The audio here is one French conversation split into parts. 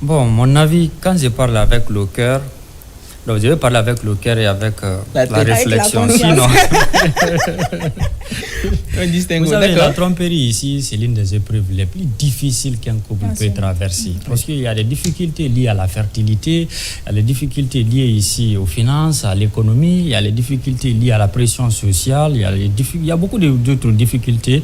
Bon, mon avis, quand je parle avec le cœur, donc je vais parler avec le cœur et avec la réflexion. Sinon, vous savez, la tromperie ici, c'est l'une des épreuves les plus difficiles qu'un couple peut traverser. Parce qu'il y a des difficultés liées à la fertilité, il y a des difficultés liées ici aux finances, à l'économie, il y a les difficultés liées à la pression sociale, il y a beaucoup d'autres difficultés.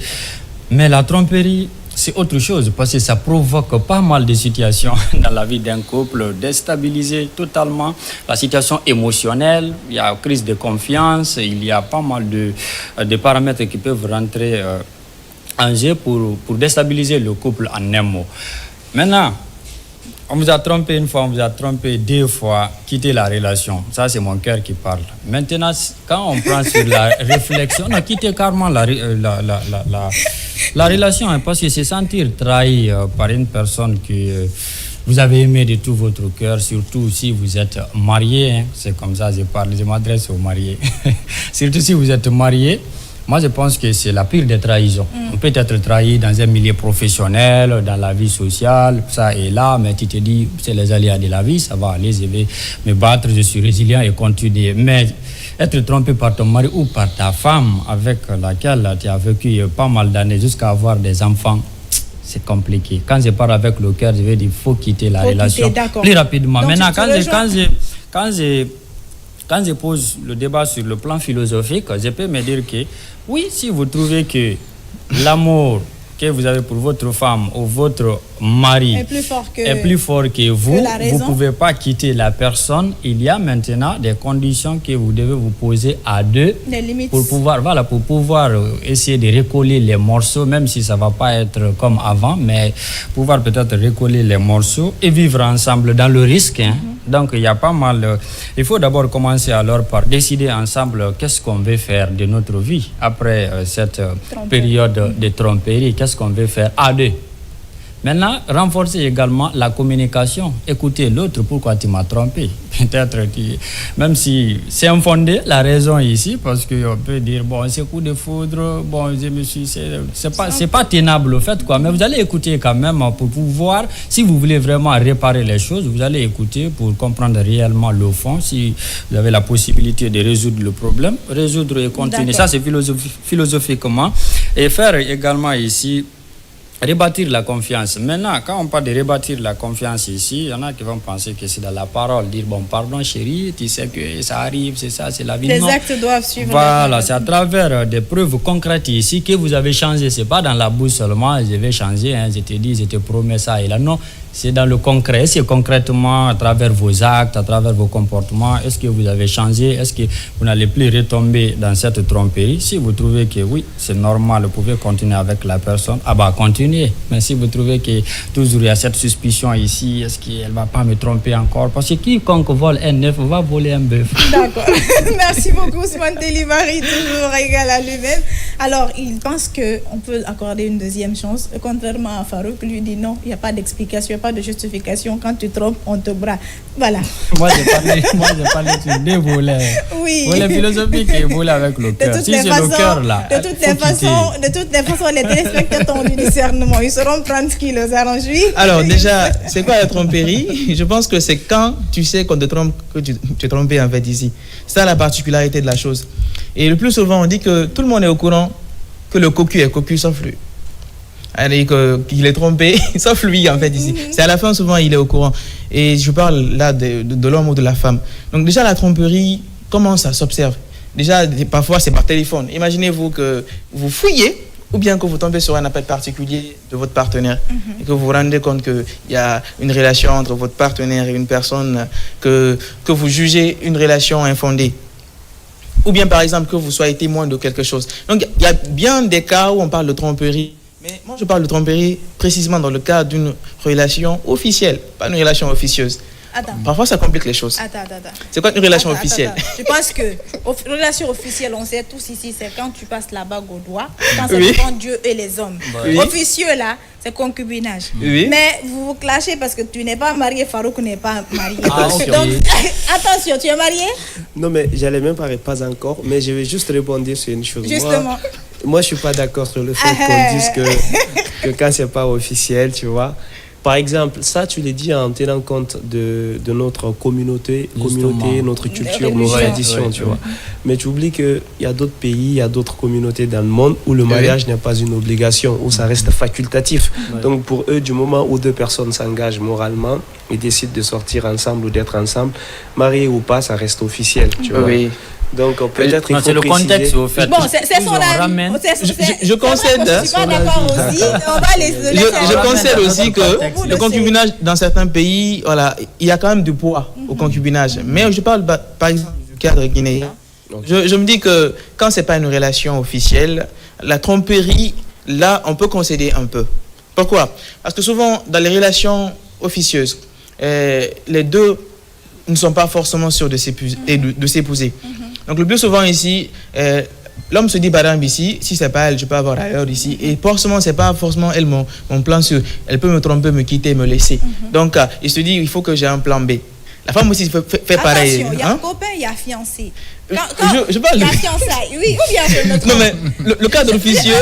Mais la tromperie, c'est autre chose parce que ça provoque pas mal de situations dans la vie d'un couple, déstabiliser totalement la situation émotionnelle, il y a crise de confiance, il y a pas mal de paramètres qui peuvent rentrer en jeu pour déstabiliser le couple en un mot. Maintenant, on vous a trompé une fois, on vous a trompé deux fois, quittez la relation. Ça, c'est mon cœur qui parle. Maintenant, quand on prend sur la réflexion, on a quitté carrément la relation, hein, parce que c'est sentir trahi par une personne que vous avez aimé de tout votre cœur, surtout si vous êtes marié. Hein, c'est comme ça que je parle, je m'adresse aux mariés. Surtout si vous êtes marié. Moi, je pense que c'est la pire des trahisons. On peut être trahi dans un milieu professionnel, dans la vie sociale, ça et là, mais tu te dis, c'est les aléas de la vie, ça va aller, je vais me battre, je suis résilient et continuer. Mais être trompé par ton mari ou par ta femme avec laquelle tu as vécu pas mal d'années jusqu'à avoir des enfants, c'est compliqué. Quand je parle avec le cœur, je vais dire, il faut quitter la relation plus rapidement. Donc, maintenant, quand je pose le débat sur le plan philosophique, je peux me dire que oui, si vous trouvez que l'amour que vous avez pour votre femme ou votre mari est plus fort que vous, vous ne pouvez pas quitter la personne. Il y a maintenant des conditions que vous devez vous poser à deux pour pouvoir essayer de recoller les morceaux, même si ça ne va pas être comme avant, mais pouvoir peut-être recoller les morceaux et vivre ensemble dans le risque. Hein. Donc, il y a pas mal. Il faut d'abord commencer alors par décider ensemble qu'est-ce qu'on veut faire de notre vie après cette période de tromperie. Qu'est-ce qu'on veut faire à deux. Maintenant, renforcer également la communication. Écoutez l'autre, pourquoi tu m'as trompé? Peut-être même si c'est infondé, la raison ici, parce qu'on peut dire, bon, c'est coup de foudre, bon, je me suis... C'est pas tenable au fait, quoi. Mais vous allez écouter quand même pour pouvoir, si vous voulez vraiment réparer les choses, vous allez écouter pour comprendre réellement le fond. Si vous avez la possibilité de résoudre le problème, résoudre et continuer. Ça, c'est philosophiquement. Et faire également ici, rebâtir la confiance. Maintenant, quand on parle de rebâtir la confiance ici, il y en a qui vont penser que c'est dans la parole, dire bon, pardon chérie, tu sais que ça arrive, c'est ça, c'est la vie. Les actes doivent suivre. Voilà, c'est à travers des preuves concrètes ici que vous avez changé. C'est pas dans la bouche seulement, je vais changer, hein, je te dis, je te promets ça et là. Non, c'est dans le concret, c'est concrètement à travers vos actes, à travers vos comportements. Est-ce que vous avez changé? Est-ce que vous n'allez plus retomber dans cette tromperie? Si vous trouvez que oui, c'est normal, vous pouvez continuer avec la personne, ah bah continuez. Mais si vous trouvez que toujours il y a cette suspicion ici, est-ce qu'elle ne va pas me tromper encore? Parce que quiconque vole un œuf va voler un bœuf. D'accord. Merci beaucoup, Ousmane Télimari, toujours égal à lui-même. Alors, il pense qu'on peut accorder une deuxième chance. Contrairement à Farouk, lui dit non, il n'y a pas d'explication, il n'y a pas de justification. Quand tu trompes, on te braque. Voilà. Moi, j'ai parlé sur des volets. Oui. Volet philosophique et volet avec le cœur. Si c'est le cœur là. De toutes les façons, les téléspectateurs ont du discernement. Ils sauront prendre ce qui les arrange. Alors, déjà, c'est quoi la tromperie? Je pense que c'est quand tu sais qu'on te trompe, que tu es trompé en fait ici. C'est ça la particularité de la chose. Et le plus souvent, on dit que tout le monde est au courant que le cocu est cocu sauf lui. Qu'il est trompé, sauf lui en fait ici. C'est à la fin, souvent, il est au courant. Et je parle là de l'homme ou de la femme. Donc déjà, la tromperie, comment ça s'observe? Déjà, parfois, c'est par téléphone. Imaginez-vous que vous fouillez ou bien que vous tombez sur un appel particulier de votre partenaire et que vous vous rendez compte qu'il y a une relation entre votre partenaire et une personne que vous jugez une relation infondée. Ou bien, par exemple, que vous soyez témoin de quelque chose. Donc, il y a bien des cas où on parle de tromperie. Mais moi, je parle de tromperie précisément dans le cadre d'une relation officielle, pas une relation officieuse. Attends. Parfois, ça complique les choses. Attends. C'est quoi une relation officielle? Je pense que relation officielle, on sait tous ici, c'est quand tu passes la bague au doigt, quand c'est devant Dieu et les hommes. Oui. Officieux, là, c'est concubinage. Oui. Mais vous vous clashez parce que tu n'es pas marié, Farouk n'est pas marié. Attention. Donc, attention, tu es marié? Non, mais j'allais même parler, pas encore, mais je vais juste rebondir sur une chose. Justement. Moi je ne suis pas d'accord sur le fait qu'on dise que quand ce n'est pas officiel, tu vois. Par exemple, ça, tu l'as dit en tenant compte de notre communauté, notre culture, nos traditions, tu vois. Mais tu oublies qu'il y a d'autres pays, il y a d'autres communautés dans le monde où le mariage n'est pas une obligation, où ça reste facultatif. Donc pour eux, du moment où deux personnes s'engagent moralement et décident de sortir ensemble ou d'être ensemble, mariés ou pas, ça reste officiel, tu vois. Donc peut-être il faut c'est le contexte au fait. Bon, c'est son avis. Je concède. Je suis pas d'accord aussi. On va les je concède aussi que le concubinage dans certains pays, voilà, il y a quand même du poids au concubinage. Mais je parle par exemple du cadre guinéen. Je me dis que quand c'est pas une relation officielle, la tromperie, là, on peut concéder un peu. Pourquoi? Parce que souvent dans les relations officieuses, les deux ne sont pas forcément sûrs de s'épouser. Donc le plus souvent ici, l'homme se dit par exemple ici, si c'est pas elle, je peux avoir ailleurs ici. Et forcément, c'est pas forcément elle mon plan sûr. Elle peut me tromper, me quitter, me laisser. Donc il se dit, il faut que j'ai un plan B. La femme aussi fait pareil. Attention, il y a un copain, il y a fiancé. Je parle il y a fiançailles, oui, ou bien je me trompe. Non mais le cadre officieux...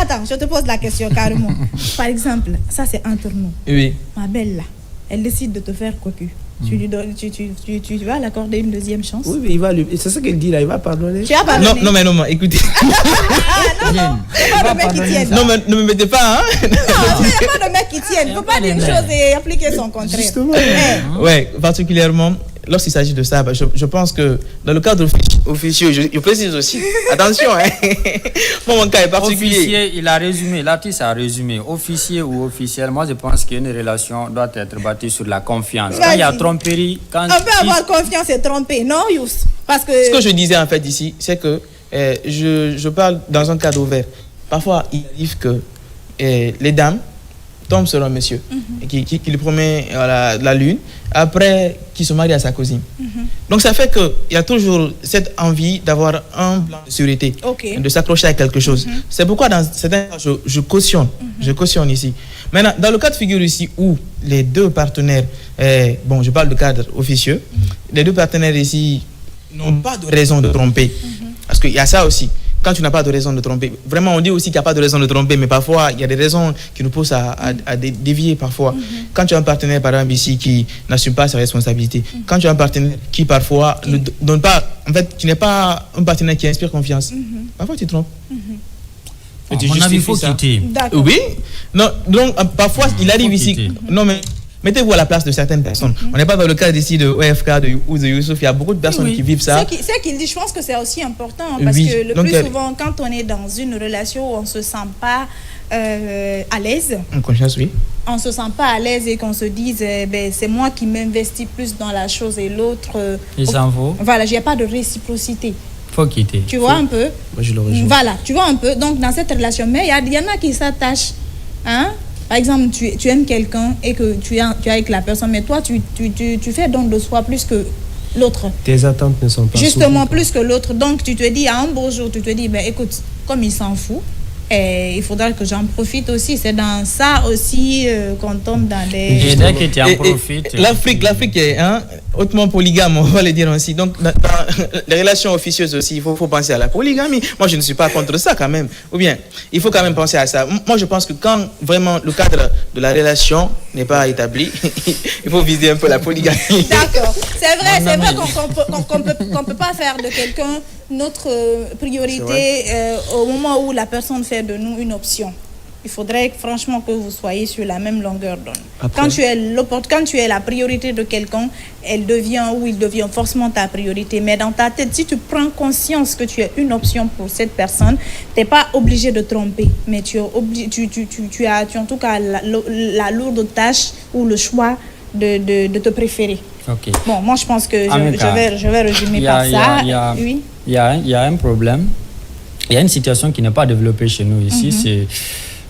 Attends, je te pose la question carrément. Par exemple, ça c'est entre nous. Oui. Ma belle là, elle décide de te faire cocu. Tu lui donnes, tu vas l'accorder une deuxième chance. Oui, mais c'est ça qu'elle dit là, il va pardonner. Tu vas pardonner. Non, écoutez. Non, pas de mec qui tienne. Non, mais ne me mettez pas, hein. Non, il n'y a pas de mec qui tienne. Il ne faut pas dire une chose et appliquer son contraire. Justement. Ouais, particulièrement lorsqu'il s'agit de ça, je pense que dans le cadre officieux, je précise aussi, attention, hein. Moi, mon cas est particulier. Officier, il a résumé, l'artiste a résumé. Officier ou officiel, moi je pense qu'une relation doit être bâtie sur la confiance. Quand il y a tromperie, on peut avoir confiance et tromper, non, Yous? Parce que... Ce que je disais en fait ici, c'est que je parle dans un cadre ouvert. Parfois, il arrive que les dames tombent sur un monsieur qui lui promet la lune, après qui se marie à sa cousine. Donc ça fait qu'il y a toujours cette envie d'avoir un plan de sécurité, de s'accrocher à quelque chose. C'est pourquoi dans certains cas, je cautionne ici. Maintenant, dans le cas de figure ici où les deux partenaires, bon, je parle de cadre officieux, les deux partenaires ici n'ont pas de raison de tromper. Parce qu'il y a ça aussi. Quand tu n'as pas de raison de tromper, vraiment on dit aussi qu'il n'y a pas de raison de tromper, mais parfois il y a des raisons qui nous poussent à dévier parfois. Quand tu as un partenaire par exemple ici qui n'assume pas ses responsabilités, quand tu as un partenaire qui parfois ne donne pas, en fait tu n'es pas un partenaire qui inspire confiance, parfois tu te trompes. Et mon avis, il faut quitter. Oui, non, donc parfois il arrive ici, non mais... Mettez-vous à la place de certaines personnes. On n'est pas dans le cas ici de OFK ou de Youssouf. Il y a beaucoup de personnes qui vivent ça. C'est qu'il dit, je pense que c'est aussi important. Parce que le plus souvent, quand on est dans une relation où on ne se sent pas à l'aise, on ne se sent pas à l'aise et qu'on se dise, c'est moi qui m'investis plus dans la chose et l'autre... Il s'en vaut. Voilà, il n'y a pas de réciprocité. Faut quitter. Tu vois un peu? Moi, je le rejoins. Voilà, tu vois un peu. Donc, dans cette relation, mais il y en a qui s'attachent. Hein? Par exemple, tu aimes quelqu'un et que tu es avec la personne, mais toi, tu fais don de soi plus que l'autre. Tes attentes ne sont pas justement plus que l'autre. Donc, tu te dis, à un beau jour, tu te dis, écoute, comme il s'en fout, il faudra que j'en profite aussi. C'est dans ça aussi qu'on tombe dans des... Et dès que tu en profites... L'Afrique est hautement polygame, on va le dire ainsi. Donc, dans les relations officieuses aussi, il faut penser à la polygamie. Moi, je ne suis pas contre ça quand même. Ou bien, il faut quand même penser à ça. Moi, je pense que quand vraiment le cadre de la relation n'est pas établi, il faut viser un peu la polygamie. D'accord. C'est vrai qu'on ne peut pas faire de quelqu'un notre priorité au moment où la personne fait de nous une option. Il faudrait franchement que vous soyez sur la même longueur d'onde. Quand tu es la priorité de quelqu'un, il devient forcément ta priorité. Mais dans ta tête, si tu prends conscience que tu es une option pour cette personne, tu n'es pas obligé de tromper. Mais tu as en tout cas la lourde tâche ou le choix de te préférer. Okay. Bon, moi je pense que je vais résumer par ça. Il y a un problème. Il y a une situation qui n'est pas développée chez nous ici. C'est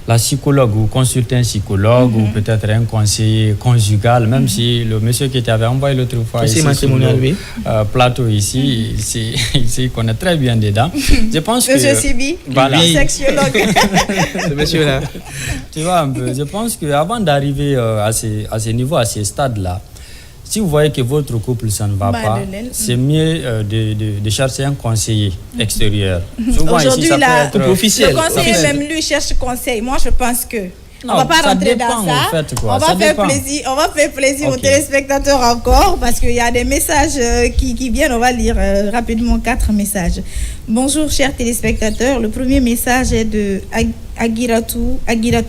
la psychologue ou consultant psychologue ou peut-être un conseiller conjugal, même si le monsieur qui t'avait envoyé l'autre fois ici sur le plateau ici, il connaît très bien dedans. Je pense monsieur Sibi, voilà. Sexologue. Ce monsieur-là. Tu vois un peu, je pense qu'avant d'arriver à ce niveau, à ce stade-là, si vous voyez que votre couple, ça ne va pas, c'est mieux de chercher un conseiller extérieur. Souvent, aujourd'hui, ici, le conseiller même lui cherche conseil. Moi, je pense que on va pas rentrer dans ça. On va faire plaisir aux téléspectateurs encore parce qu'il y a des messages qui viennent. On va lire rapidement 4 messages. Bonjour chers téléspectateurs. Le premier message est de Agiratou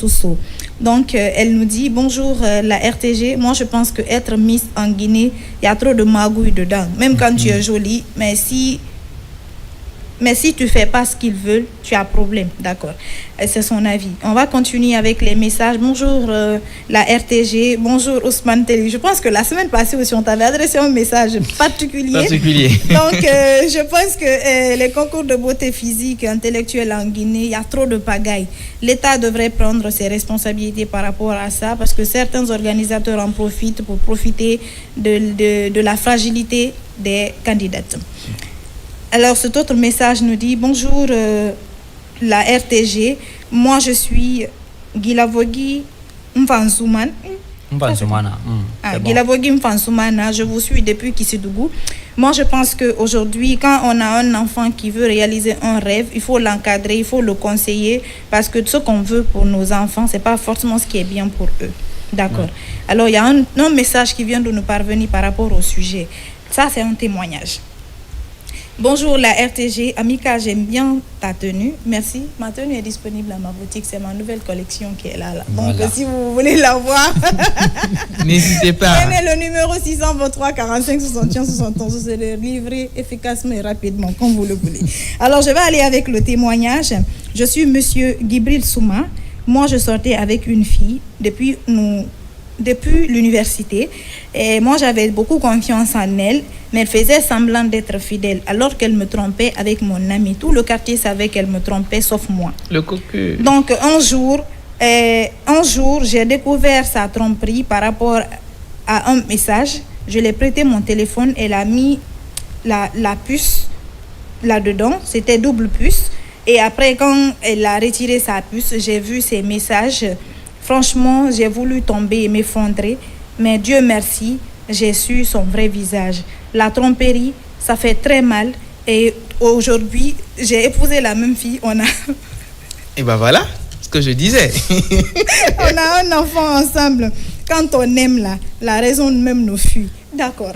So. Donc elle nous dit bonjour la RTG. Moi je pense que être Miss en Guinée, il y a trop de magouilles dedans. Même quand tu es jolie, mais si tu fais pas ce qu'ils veulent, tu as problème, d'accord. C'est son avis. On va continuer avec les messages. Bonjour la RTG, bonjour Ousmane Teli. Je pense que la semaine passée aussi, on t'avait adressé un message particulier. Donc, je pense que les concours de beauté physique et intellectuelle en Guinée, il y a trop de pagaille. L'État devrait prendre ses responsabilités par rapport à ça parce que certains organisateurs en profitent pour profiter de la fragilité des candidates. Alors, cet autre message nous dit « Bonjour, la RTG. Moi, je suis Gilavogi Mfansoumana. Gilavogi Mfansoumana. Je vous suis depuis Kissidougou. Moi, je pense qu'aujourd'hui, quand on a un enfant qui veut réaliser un rêve, il faut l'encadrer, il faut le conseiller parce que ce qu'on veut pour nos enfants, ce n'est pas forcément ce qui est bien pour eux. D'accord. Ouais. Alors, il y a un message qui vient de nous parvenir par rapport au sujet. Ça, c'est un témoignage. Bonjour la RTG, Amika, j'aime bien ta tenue. Merci. Ma tenue est disponible à ma boutique. C'est ma nouvelle collection qui est là. Donc si vous voulez la voir, n'hésitez pas. Prenez le numéro 623 45 61 71. C'est le livré efficacement et rapidement, comme vous le voulez. Alors je vais aller avec le témoignage. Je suis Monsieur Gibril Souma. Moi, je sortais avec une fille depuis l'université. Et moi, j'avais beaucoup confiance en elle, mais elle faisait semblant d'être fidèle, alors qu'elle me trompait avec mon ami. Tout le quartier savait qu'elle me trompait, sauf moi. Le cocu. Donc, un jour, j'ai découvert sa tromperie par rapport à un message. Je lui ai prêté mon téléphone, elle a mis la puce là-dedans. C'était double puce. Et après, quand elle a retiré sa puce, j'ai vu ses messages. Franchement, j'ai voulu tomber et m'effondrer, mais Dieu merci, j'ai su son vrai visage. La tromperie, ça fait très mal. Et aujourd'hui, j'ai épousé la même fille. Et ben voilà ce que je disais. On a un enfant ensemble. Quand on aime la raison même nous fuit. D'accord.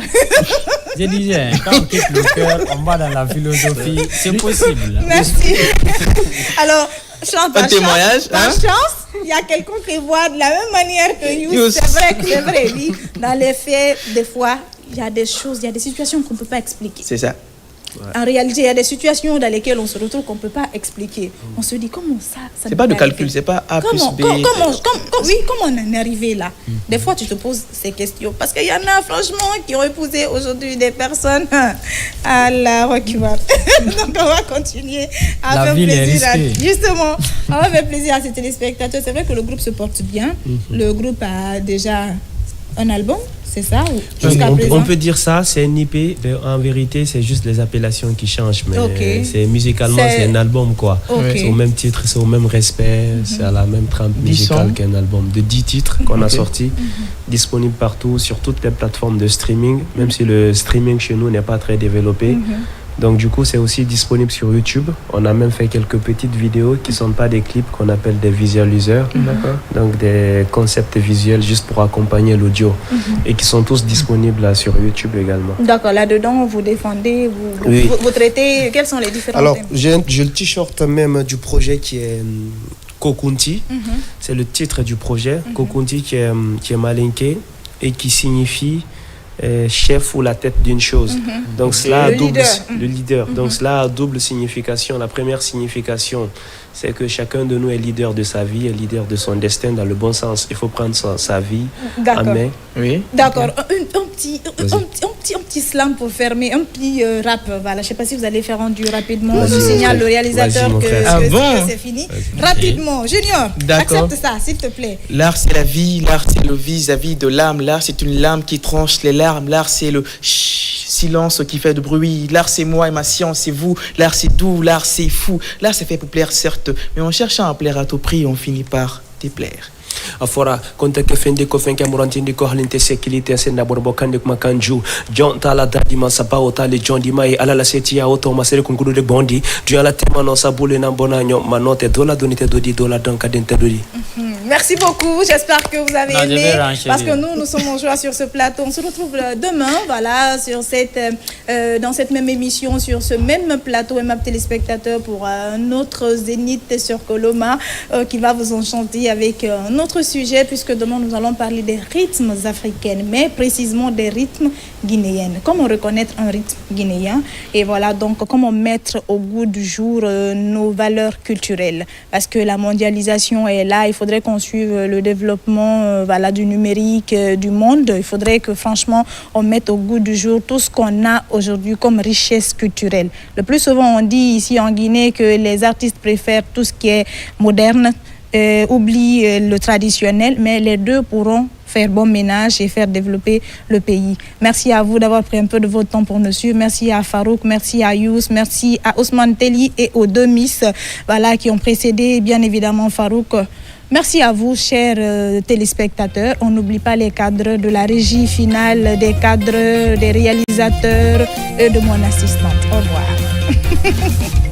Je disais, quand on quitte le cœur, on va dans la philosophie. C'est possible. Merci. Alors, un témoignage. Par chance, il y a quelqu'un qui voit de la même manière que You. C'est vrai. Oui. Dans les faits, des fois, il y a des choses, il y a des situations qu'on ne peut pas expliquer. C'est ça. Ouais. En réalité, il y a des situations dans lesquelles on se retrouve qu'on ne peut pas expliquer. On se dit, comment ça c'est pas de calcul, c'est pas A plus B. Comment on en est arrivé là? Des fois, tu te poses ces questions. Parce qu'il y en a, franchement, qui ont épousé aujourd'hui des personnes à la Rockivard. Donc, on va continuer à faire plaisir. Justement, on va faire plaisir à ces téléspectateurs. C'est vrai que le groupe se porte bien. Le groupe a déjà un album. C'est ça on peut dire ça, c'est un IP. En vérité, c'est juste les appellations qui changent. Mais c'est musicalement, c'est un album, quoi. C'est au même titre, c'est au même respect, c'est à la même trempe musicale qu'un album. De 10 titres qu'on a sortis, disponibles partout, sur toutes les plateformes de streaming, même si le streaming chez nous n'est pas très développé. Donc du coup, c'est aussi disponible sur YouTube. On a même fait quelques petites vidéos qui ne sont pas des clips, qu'on appelle des visualiseurs. Donc des concepts visuels juste pour accompagner l'audio. Et qui sont tous disponibles là, sur YouTube également. D'accord, là-dedans, vous défendez, vous traitez, quels sont les différents thèmes? Alors, j'ai le t-shirt même du projet qui est Kokunti. C'est le titre du projet. Kokunti qui est malinké et qui signifie chef ou la tête d'une chose. Donc cela a le leader. Donc cela a double signification. La première signification, c'est que chacun de nous est leader de sa vie, est leader de son destin dans le bon sens. Il faut prendre sa vie en main. Oui. D'accord. Un petit slam pour fermer, un petit rap. Voilà. Je ne sais pas si vous allez faire rendu rapidement. Je signale le réalisateur que c'est fini. Rapidement. Junior, accepte ça, s'il te plaît. L'art, c'est la vie. L'art, c'est le vis-à-vis de l'âme. L'art, c'est une lame qui tranche les larmes. L'art, c'est le silence qui fait de bruit. L'art, c'est moi et ma science, c'est vous. L'art, c'est doux. L'art, c'est fou. L'art, c'est fait pour plaire, certes. Mais en cherchant à plaire à tout prix, on finit par déplaire. Afora konta ke fendi ko fenke murantindi ko halinte sekilite senda borbo kande kuma kanju John tala dadi masaba otale John di mai ala la setia auto masere kungudu de bondi du ala tema no sabule na bona nyo manote dola donite dodi dola danka dente dodi. Merci beaucoup. J'espère que vous avez aimé. Parce que nous sommes en joie sur ce plateau. On se retrouve demain, voilà, dans cette même émission, sur ce même plateau, MAP téléspectateurs, pour un autre Zénith sur Coloma qui va vous enchanter avec un autre sujet, puisque demain nous allons parler des rythmes africains, mais précisément des rythmes guinéens. Comment reconnaître un rythme guinéen? Et voilà, donc comment mettre au goût du jour nos valeurs culturelles. Parce que la mondialisation est là, il faudrait qu'on suive le développement du numérique du monde. Il faudrait que franchement on mette au goût du jour tout ce qu'on a aujourd'hui comme richesse culturelle. Le plus souvent on dit ici en Guinée que les artistes préfèrent tout ce qui est moderne, oublient le traditionnel, mais les deux pourront faire bon ménage et faire développer le pays. Merci à vous d'avoir pris un peu de votre temps pour nous suivre. Merci à Farouk, merci à Yous, merci à Ousmane Telli et aux deux Miss qui ont précédé, bien évidemment Farouk. Merci à vous, chers téléspectateurs. On n'oublie pas les cadres de la régie finale, des cadres, des réalisateurs et de mon assistante. Au revoir.